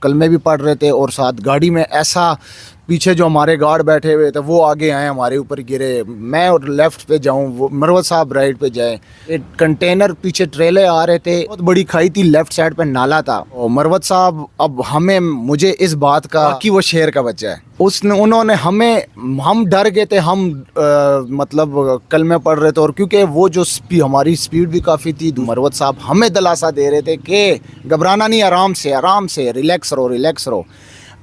कलमे भी पढ़ रहे थे और साथ गाड़ी में ऐसा पीछे जो हमारे गार्ड बैठे हुए थे वो आगे आए हमारे ऊपर गिरे, मैं और लेफ़्ट पे जाऊं, वो मरवत साहब राइट पे जाए। एक कंटेनर पीछे ट्रेले आ रहे थे, बहुत बड़ी खाई थी, लेफ़्ट साइड पे नाला था। और मरवत साहब अब मुझे इस बात का कि वो शेर का बच्चा है, उन्होंने हम डर गए थे, हम मतलब कलमे पढ़ रहे थे और क्योंकि वो जो हमारी स्पीड भी काफ़ी थी, मरवत साहब हमें दिलासा दे रहे थे कि घबराना नहीं, आराम से रिलैक्स रहो।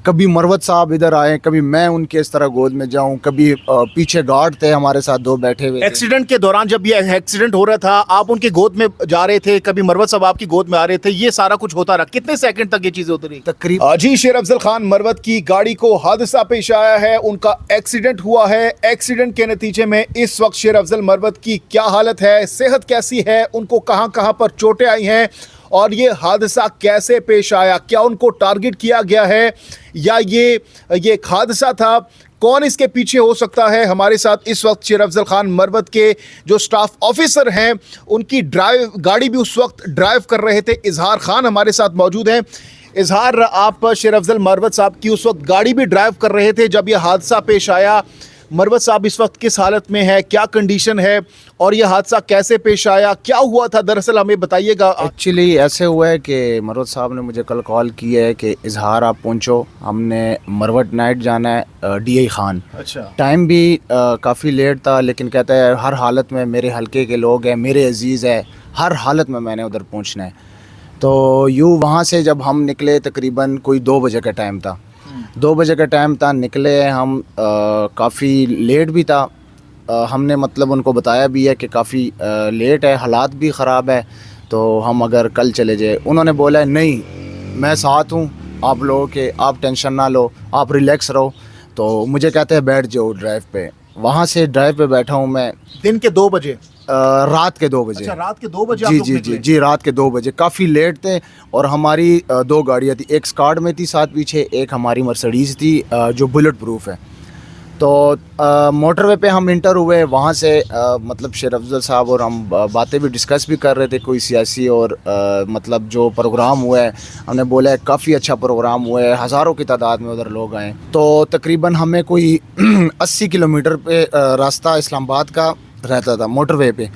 कभी मरवत साहब इधर आए, कभी मैं उनके इस तरह गोद में जाऊं, कभी पीछे गार्ड थे हमारे साथ दो बैठे हुए। एक्सीडेंट के दौरान जब ये एक्सीडेंट हो रहा था, आप उनके गोद में जा रहे थे, कभी मरवत साहब आपकी गोद में आ रहे थे, ये सारा कुछ होता रहा, कितने सेकंड तक ये चीजें होती रही? तकरीबन जी, शेर अफजल खान मरवत की गाड़ी को हादसा पेश आया है, उनका एक्सीडेंट हुआ है। एक्सीडेंट के नतीजे में इस वक्त शेर अफजल मरवत की क्या हालत है, सेहत कैसी है, उनको कहां कहां पर चोटें आई हैं और ये हादसा कैसे पेश आया, क्या उनको टारगेट किया गया है या ये एक हादसा था, कौन इसके पीछे हो सकता है? हमारे साथ इस वक्त शेर अफजल खान मरवत के जो स्टाफ ऑफिसर हैं, उनकी गाड़ी भी उस वक्त ड्राइव कर रहे थे, इजहार खान हमारे साथ मौजूद हैं। इजहार, आप शेर अफजल मरवत साहब की उस वक्त गाड़ी भी ड्राइव कर रहे थे जब यह हादसा पेश आया। मरवत साहब इस वक्त किस हालत में है, क्या कंडीशन है और यह हादसा कैसे पेश आया, क्या हुआ था दरअसल, हमें बताइएगा। एक्चुअली ऐसे हुआ है कि मरवत साहब ने मुझे कल कॉल की है कि इजहार आप पहुंचो, हमने मरवट नाइट जाना है DI खान। अच्छा। टाइम भी काफ़ी लेट था, लेकिन कहता है हर हालत में मेरे हलके के लोग हैं, मेरे अजीज़ है, हर हालत में मैंने उधर पहुंचना है। तो यूँ वहाँ से जब हम निकले तकरीबन कोई 2 बजे का टाइम था, 2 बजे का टाइम था, निकले हम, काफ़ी लेट भी था। हमने मतलब उनको बताया भी है कि काफ़ी लेट है, हालात भी ख़राब है, तो हम अगर कल चले जाए। उन्होंने बोला है नहीं, मैं साथ हूँ आप लोगों के, आप टेंशन ना लो, आप रिलैक्स रहो। तो मुझे कहते हैं बैठ जाओ ड्राइव पे। वहाँ से ड्राइव पे बैठा हूँ मैं। दिन के 2 बजे? रात के 2 बजे। अच्छा, रात के 2 बजे जी जी जी जी, रात के 2 बजे। काफ़ी लेट थे और हमारी 2 गाड़ियाँ थी, एक स्कॉट में थी साथ पीछे, एक हमारी मर्सिडीज़ थी जो बुलेट प्रूफ है। तो मोटरवे पे हम इंटर हुए, वहाँ से मतलब शेर अफजल साहब और हम बातें भी डिस्कस भी कर रहे थे, कोई सियासी और मतलब जो प्रोग्राम हुआ है, हमने बोला है काफ़ी अच्छा प्रोग्राम हुआ है, हज़ारों की तादाद में उधर लोग आए। तो तकरीबन हमें कोई 80 किलोमीटर पे रास्ता इस्लामाबाद का रहता था मोटरवे पे।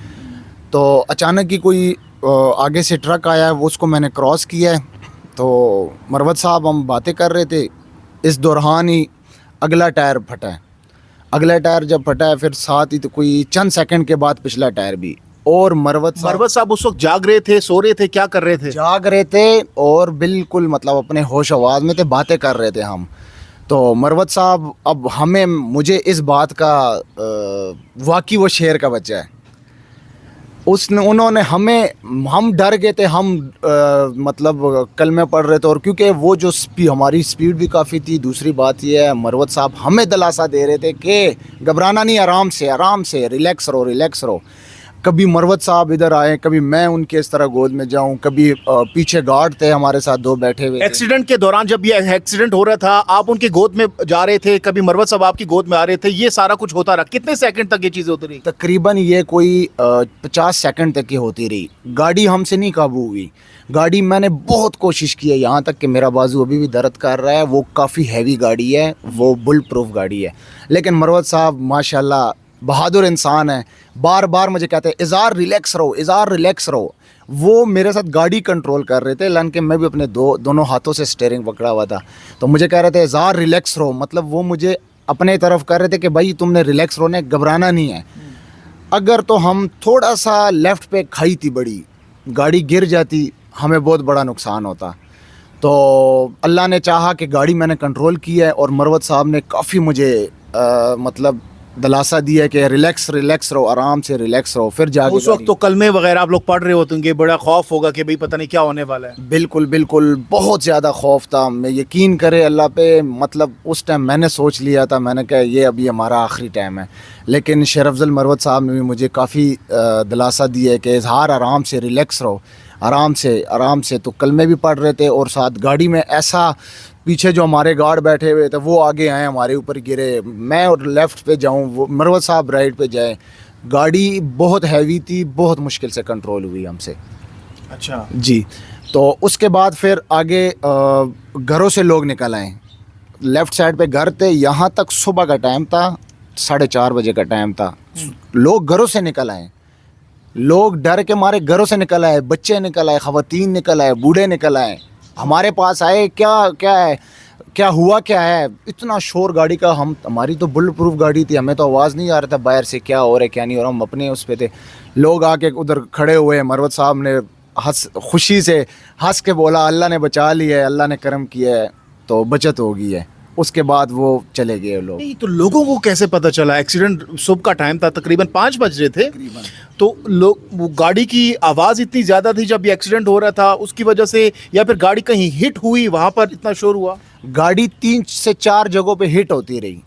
तो अचानक ही कोई आगे से ट्रक आया, वो उसको मैंने क्रॉस किया है। तो मरवत साहब हम बातें कर रहे थे, इस दौरान ही अगला टायर फटा है। अगला टायर जब फटा है, फिर साथ ही तो कोई चंद सेकंड के बाद पिछला टायर भी। और मरवत साहब उस वक्त जाग रहे थे, सो रहे थे, क्या कर रहे थे? जाग रहे थे और बिल्कुल मतलब अपने होश आवाज़ में थे, बातें कर रहे थे हम। तो मरवत साहब अब मुझे इस बात का वाकई वो शेर का बच्चा है, उन्होंने हम डर गए थे, हम मतलब कलमे पढ़ रहे थे और क्योंकि वो जो हमारी स्पीड भी काफ़ी थी। दूसरी बात ये है, मरवत साहब हमें दिलासा दे रहे थे कि घबराना नहीं, आराम से रिलैक्स रहो। कभी मरवत साहब इधर आए, कभी मैं उनके इस तरह गोद में जाऊं, कभी पीछे गार्ड थे हमारे साथ दो बैठे हुए। एक्सीडेंट के दौरान जब ये एक्सीडेंट हो रहा था, आप उनके गोद में जा रहे थे, कभी मरवत साहब आपकी गोद में आ रहे थे, ये सारा कुछ होता रहा, कितने सेकंड तक ये चीज़ें होती रही? तकरीबन ये कोई 50 सेकंड तक की होती रही। गाड़ी हमसे नहीं काबू हुई। गाड़ी मैंने बहुत कोशिश की है, यहाँ तक कि मेरा बाजू अभी भी दर्द कर रहा है। वो काफ़ी हैवी गाड़ी है, वो बुलेट प्रूफ गाड़ी है, लेकिन मरवत साहब माशाल्लाह बहादुर इंसान है। बार बार मुझे कहते हैं इज़हार रिलैक्स रहो। वो मेरे साथ गाड़ी कंट्रोल कर रहे थे, लेकिन मैं भी अपने दोनों हाथों से स्टीयरिंग पकड़ा हुआ था। तो मुझे कह रहे थे इज़हार रिलैक्स रहो, मतलब वो मुझे अपने तरफ कर रहे थे कि भाई तुमने रिलैक्स रहो, घबराना नहीं है। अगर तो हम थोड़ा सा लेफ़्ट पे खाई थी बड़ी, गाड़ी गिर जाती, हमें बहुत बड़ा नुकसान होता। तो अल्लाह ने चाहा कि गाड़ी मैंने कंट्रोल की है और मरवत साहब ने काफ़ी मुझे मतलब दिलासा दिया है कि रिलैक्स रहो, आराम से रिलैक्स रहो। फिर जाके उस वक्त तो कलमे वगैरह आप लोग पढ़ रहे होते, बड़ा खौफ होगा कि भाई पता नहीं क्या होने वाला है। बिल्कुल बहुत ज़्यादा खौफ था। मैं यकीन करे अल्लाह पे, मतलब उस टाइम मैंने सोच लिया था, मैंने कहा ये अभी हमारा आखिरी टाइम है। लेकिन शेर अफजल मरवत साहब ने भी मुझे काफ़ी दिलासा दिया है कि इज़हार आराम से रिलैक्स रहो, आराम से। तो कलमे भी पढ़ रहे थे और साथ गाड़ी में ऐसा पीछे जो हमारे गार्ड बैठे हुए थे वो आगे आए हमारे ऊपर गिरे, मैं और लेफ़्ट पे जाऊं, वो मरवत साहब राइट पे जाए। गाड़ी बहुत हैवी थी, बहुत मुश्किल से कंट्रोल हुई हमसे। अच्छा जी। تو اس کے بعد پھر آگے گھروں سے لوگ نکل آئے. لیفٹ سائڈ پہ گھر تھے, یہاں تک صبح کا ٹائم تھا, 4:30 بجے کا ٹائم تھا. لوگ گھروں سے نکل آئے, لوگ ڈر کے مارے گھروں سے نکل آئے, بچے نکل آئے, خواتین نکل آئے, بوڑھے نکل آئے, ہمارے پاس آئے. کیا ہے, کیا ہوا, کیا ہے, اتنا شور گاڑی کا. ہماری تو بلٹ پروف گاڑی تھی, ہمیں تو آواز نہیں آ رہا تھا باہر سے کیا ہو رہا ہے کیا نہیں ہو رہا, ہم اپنے اس پہ تھے. لوگ آ کے ادھر کھڑے ہوئے, مروت صاحب نے خوشی سے ہنس کے بولا اللہ نے بچا لیا ہے, اللہ نے کرم کیا ہے, تو بچت ہو گئی ہے. اس کے بعد وہ چلے گئے لوگ. نہیں تو لوگوں کو کیسے پتہ چلا؟ ایکسیڈنٹ صبح کا ٹائم تھا, تقریباً 5 بج رہے تھے, تو لوگ وہ گاڑی کی آواز اتنی زیادہ تھی جب یہ ایکسیڈنٹ ہو رہا تھا اس کی وجہ سے, یا پھر گاڑی کہیں ہٹ ہوئی وہاں پر اتنا شور ہوا؟ گاڑی 3 سے 4 جگہوں پہ ہٹ ہوتی رہی,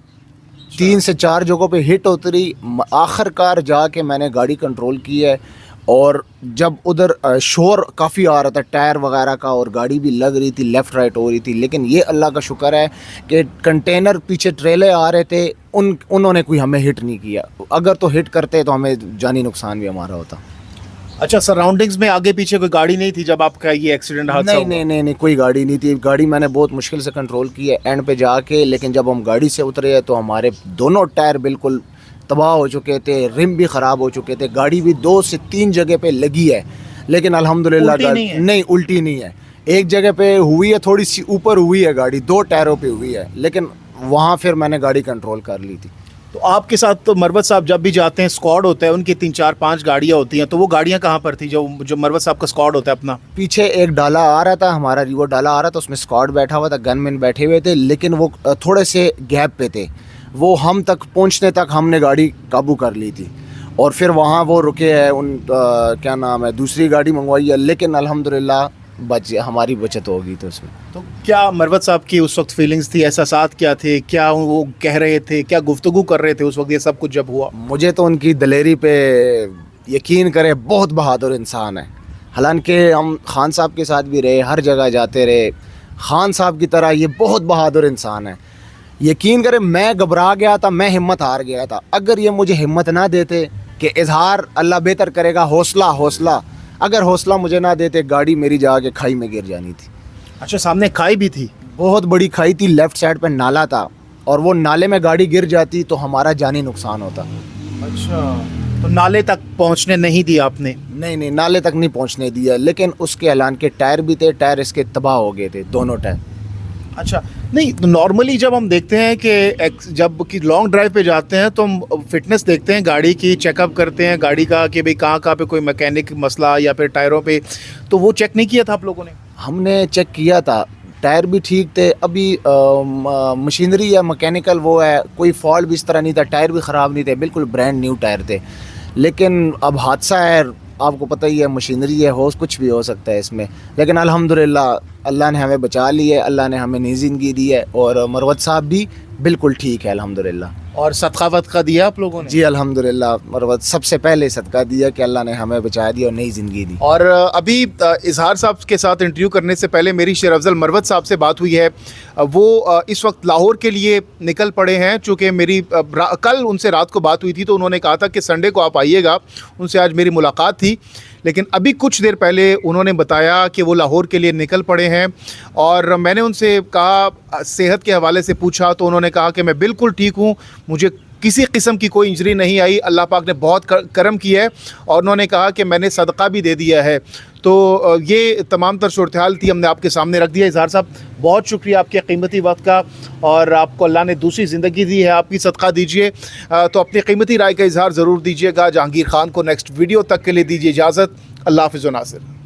3 سے 4 جگہوں پہ ہٹ ہوتی رہی. آخر کار جا کے میں نے گاڑی کنٹرول کی ہے, اور جب ادھر شور کافی آ رہا تھا ٹائر وغیرہ کا, اور گاڑی بھی لگ رہی تھی, لیفٹ رائٹ ہو رہی تھی, لیکن یہ اللہ کا شکر ہے کہ کنٹینر پیچھے ٹریلے آ رہے تھے, انہوں نے کوئی ہمیں ہٹ نہیں کیا. اگر تو ہٹ کرتے تو ہمیں جانی نقصان بھی ہمارا ہوتا. اچھا, سراؤنڈنگز میں آگے پیچھے کوئی گاڑی نہیں تھی جب آپ کا یہ ایکسیڈنٹ حادثہ ہوا؟ نہیں, کوئی گاڑی نہیں تھی. گاڑی میں نے بہت مشکل سے کنٹرول کی ہے اینڈ پہ جا کے, لیکن جب ہم گاڑی سے اترے تو ہمارے دونوں ٹائر بالکل تباہ ہو چکے تھے, رم بھی خراب ہو چکے تھے. گاڑی بھی 2 سے 3 جگہ پہ لگی ہے, لیکن الحمدللہ نہیں الٹی نہیں ہے. ایک جگہ پہ ہوئی ہے, تھوڑی سی اوپر ہوئی ہے گاڑی, 2 ٹائروں پہ ہوئی ہے, لیکن وہاں پھر میں نے گاڑی کنٹرول کر لی تھی. تو آپ کے ساتھ تو مروت صاحب جب بھی جاتے ہیں اسکواڈ ہوتا ہے, ان کی 3 4 5 گاڑیاں ہوتی ہیں, تو وہ گاڑیاں کہاں پر تھی جو مروت صاحب کا اسکواڈ ہوتا ہے اپنا؟ پیچھے ایک ڈالا آ رہا تھا, ہمارا ریوو ڈالا آ رہا تھا, اس میں اسکواڈ بیٹھا ہوا تھا, گن مین بیٹھے ہوئے تھے, لیکن وہ تھوڑے سے گیپ پہ تھے. وہ ہم تک پہنچنے تک ہم نے گاڑی قابو کر لی تھی, اور پھر وہاں وہ رکے ہیں, کیا نام ہے, دوسری گاڑی منگوائی ہے, لیکن الحمدللہ ہماری بچت ہوگی. تو اس میں تو کیا مروت صاحب کی اس وقت فیلنگز تھی, احساسات کیا تھے, کیا وہ کہہ رہے تھے, کیا گفتگو کر رہے تھے اس وقت یہ سب کچھ جب ہوا؟ مجھے تو ان کی دلیری پہ یقین کرے, بہت بہادر انسان ہے. حالانکہ ہم خان صاحب کے ساتھ بھی رہے, ہر جگہ جاتے رہے, خان صاحب کی طرح یہ بہت بہادر انسان ہے. یقین کرے میں گھبرا گیا تھا, میں ہمت ہار گیا تھا. اگر یہ مجھے ہمت نہ دیتے کہ اظہار اللہ بہتر کرے گا, حوصلہ, اگر حوصلہ مجھے نہ دیتے, گاڑی میری جا کے کھائی میں گر جانی تھی. اچھا, سامنے کھائی بھی تھی؟ بہت بڑی کھائی تھی, لیفٹ سائڈ پہ نالا تھا, اور وہ نالے میں گاڑی گر جاتی تو ہمارا جانی نقصان ہوتا. اچھا, تو نالے تک پہنچنے نہیں دیا آپ نے؟ نہیں, نالے تک نہیں پہنچنے دیا, لیکن اس کے اعلان کے ٹائر بھی تھے, ٹائر اس کے تباہ ہو گئے تھے, دونوں ٹائر. اچھا, نہیں نارملی جب ہم دیکھتے ہیں کہ جب کہ لانگ ڈرائیو پہ جاتے ہیں تو ہم فٹنس دیکھتے ہیں, گاڑی کی چیک اپ کرتے ہیں گاڑی کا کہ بھئی کہاں پہ کوئی میکینک مسئلہ یا پھر ٹائروں پہ, تو وہ چیک نہیں کیا تھا آپ لوگوں نے؟ ہم نے چیک کیا تھا, ٹائر بھی ٹھیک تھے. ابھی مشینری ہے, مکینیکل وہ ہے, کوئی فالٹ بھی اس طرح نہیں تھا, ٹائر بھی خراب نہیں تھے, بالکل برانڈ نیو ٹائر تھے. لیکن اب حادثہ ہے, آپ کو پتہ ہی ہے, مشینری ہے, کچھ بھی ہو سکتا ہے اس میں. لیکن الحمدللہ اللہ نے ہمیں بچا لی ہے, اللہ نے ہمیں نئی زندگی دی ہے, اور مروت صاحب بھی بالکل ٹھیک ہے الحمدللہ. اور صدقہ ودقہ دیا آپ لوگوں نے؟ جی الحمدللہ, مروت سب سے پہلے صدقہ دیا کہ اللہ نے ہمیں بچا دیا اور نئی زندگی دی. اور ابھی اظہار صاحب کے ساتھ انٹرویو کرنے سے پہلے میری شیر افضل مروت صاحب سے بات ہوئی ہے. وہ اس وقت لاہور کے لیے نکل پڑے ہیں, چونکہ میری کل ان سے رات کو بات ہوئی تھی تو انہوں نے کہا تھا کہ سنڈے کو آپ آئیے گا. ان سے آج میری ملاقات تھی, لیکن ابھی کچھ دیر پہلے انہوں نے بتایا کہ وہ لاہور کے لیے نکل پڑے ہیں. اور میں نے ان سے کہا, صحت کے حوالے سے پوچھا تو انہوں نے کہا کہ میں بالکل ٹھیک ہوں, مجھے کسی قسم کی کوئی انجری نہیں آئی, اللہ پاک نے بہت کرم کیا ہے. اور انہوں نے کہا کہ میں نے صدقہ بھی دے دیا ہے. تو یہ تمام تر صورتحال تھی, ہم نے آپ کے سامنے رکھ دیا. اظہار صاحب بہت شکریہ آپ کے قیمتی وقت کا, اور آپ کو اللہ نے دوسری زندگی دی ہے, آپ کی صدقہ دیجیے. تو اپنی قیمتی رائے کا اظہار ضرور دیجیے گا. جہانگیر خان کو نیکسٹ ویڈیو تک کے لیے دیجیے اجازت. اللہ حافظ و ناصر.